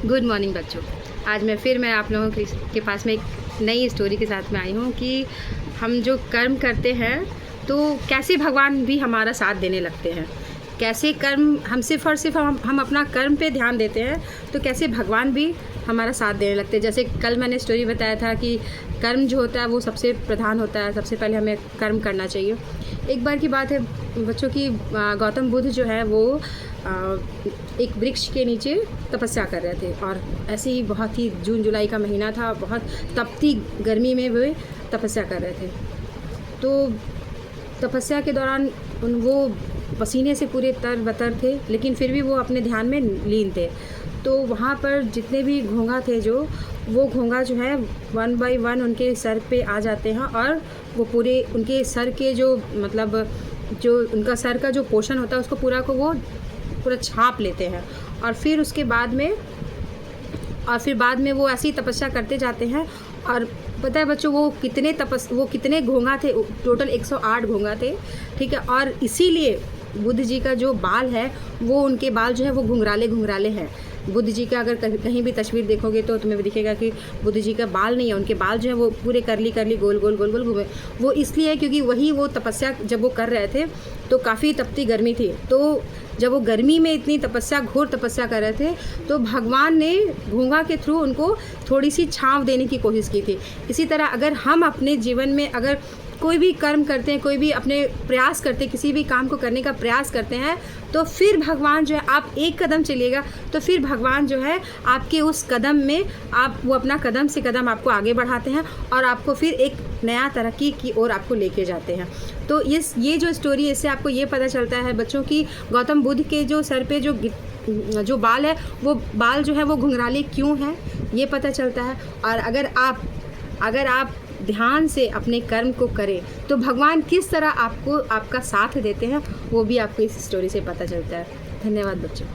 Good morning बच्चों। आज मैं आप लोगों के पास में एक नई स्टोरी के साथ में आई हूँ कि हम जो कर्म करते हैं तो कैसे भगवान भी हमारा साथ देने लगते हैं। कैसे कर्म हम सिर्फ़ और सिर्फ हम अपना कर्म पे ध्यान देते हैं तो कैसे भगवान भी हमारा साथ देने लगते हैं। जैसे कल मैंने स्टोरी बताया था कि कर्म जो होता है वो सबसे प्रधान होता है, सबसे पहले हमें कर्म करना चाहिए। एक बार की बात है बच्चों की, गौतम बुद्ध जो है वो एक वृक्ष के नीचे तपस्या कर रहे थे और ऐसे ही बहुत ही जून जुलाई का महीना था, बहुत तपती गर्मी में वे तपस्या कर रहे थे। तो तपस्या के दौरान वो पसीने से पूरे तर-बतर थे, लेकिन फिर भी वो अपने ध्यान में लीन थे। तो वहाँ पर जितने भी घोंघा थे वो घोंघा जो है 1 बाय 1 उनके सर पे आ जाते हैं और वो पूरे उनके सर के जो उनका सर का जो पोर्शन होता है उसको वो पूरा छाप लेते हैं। और फिर उसके बाद में वो ऐसी तपस्या करते जाते हैं। और पता है बच्चों वो कितने घोंघा थे, टोटल 108 घोंघा थे, ठीक है। और इसीलिए बुद्ध जी का जो बाल है वो उनके बाल जो है वो घुंघराले हैं। बुद्ध जी का अगर कहीं भी तस्वीर देखोगे तो तुम्हें भी दिखेगा कि बुद्ध जी का बाल नहीं है, उनके बाल जो है वो पूरे करली गोल घूमे। वो इसलिए क्योंकि वो तपस्या जब वो कर रहे थे तो काफ़ी तपती गर्मी थी। तो जब वो गर्मी में इतनी घोर तपस्या कर रहे थे तो भगवान ने घोंघा के थ्रू उनको थोड़ी सी छाँव देने की कोशिश की थी। इसी तरह अगर हम अपने जीवन में अगर कोई भी कर्म करते हैं, कोई भी अपने प्रयास करते हैं, किसी भी काम को करने का प्रयास करते हैं तो फिर भगवान जो है, आप एक कदम चलिएगा तो फिर भगवान जो है आपके उस कदम में वो अपना कदम से कदम आपको आगे बढ़ाते हैं और आपको फिर एक नया तरक्की की ओर आपको लेके जाते हैं। तो ये जो स्टोरी, इससे आपको ये पता चलता है बच्चों की गौतम बुद्ध के जो सर पे जो बाल है वो बाल जो है वो घुंघराले क्यों हैं ये पता चलता है। और अगर आप ध्यान से अपने कर्म को करें तो भगवान किस तरह आपका साथ देते हैं वो भी आपको इस स्टोरी से पता चलता है। धन्यवाद बच्चों।